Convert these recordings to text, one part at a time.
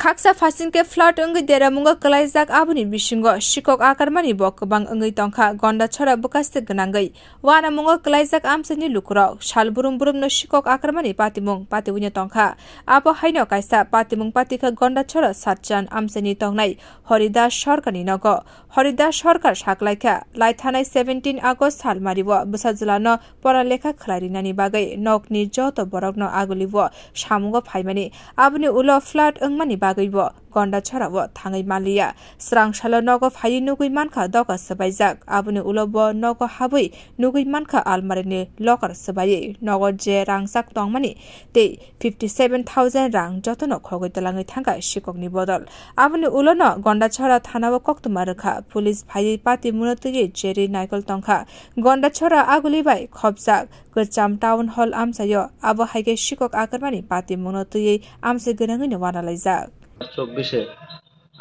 Kaksa fasingke flat ungi dera munga kalaizak abuni bisingo shikok akarmani bo kobang ungi tongkha gonda chora bukaste gnangai wana munga kalaizak amsani lukurok shalburum burum no shikok akarmani patimung patibunya tongkha abo haino kaisa patimung patika gonda chora satjan amsani tongnai Horidas Sarkar ni nogo Horidas Sarkar saklaika laithanai 17 August salmaribo busajlano poralekha khlarinani bagai nokni joto borokno agulibo samungo phaimani abuni ulo flat ungmani bagaibo gonda chorabo thangai malia srang salo nogo phai nugui mankha doka sabaijak abuni ulobo nogo habui nugui mankha almareni locker sabai nogo je rangsak tongmani te 57000 rang jotono khogoi talangai thanga shikokni bodol abuni ulono gonda chora thanabo koktuma rakha police phai pati munatigi jeri naikol tongkha gonda chora agulibai khobjak Gercham Town Hall amsayo abo haige shikok akarmani pati munatigi amse grangai no wana laijak 24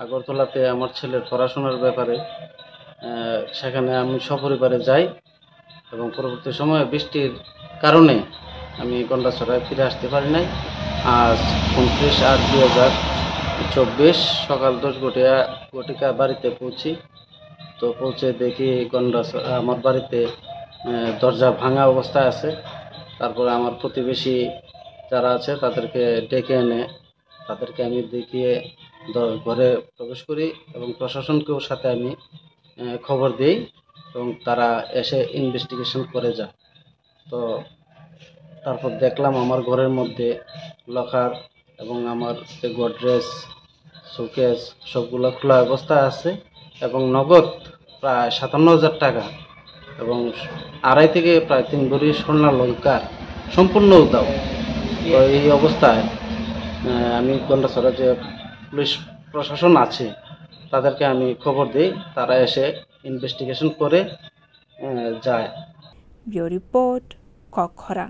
আগরতলাতে আমার ছেলের পড়াশোনার ব্যাপারে সেখানে আমি সপরিবারে যাই এবং পরবর্তী সময়ে বৃষ্টির কারণে আমি গন্ডাছড়ায় ফিরে আসতে পারি নাই আজ 29/8/2024 সকাল 10 ঘটিকা বাড়িতে পৌঁছি তো পৌঁছে দেখি গন্ডাছড়া আমার বাড়িতে দরজা ভাঙা অবস্থায় আছে তারপরে আমার প্রতিবেশী যারা আছে তাদেরকে ডেকে এনে তাদেরকে আমি দেখিয়ে ঘরে প্রবেশ করি এবং প্রশাসনকেও সাথে আমি খবর দেই এবং তারা এসে ইনভেস্টিগেশন করে যায় তো তারপর দেখলাম আমার ঘরের মধ্যে লকার এবং আমার গোদরেজ শোকেস সবগুলো খোলা অবস্থায় আছে এবং নগদ প্রায় 57000 টাকা এবং আড়াই থেকে প্রায় 3 ভরি স্বর্ণালংকার সম্পূর্ণ উধাও তো এই অবস্থায় আমি গন্ডাছড়া যে পুলিশ প্রশাসন আছে তাদেরকে আমি খবর দেই তারা এসে ইনভেস্টিগেশন করে যায় বিউরো রিপোর্ট কক্ষরা।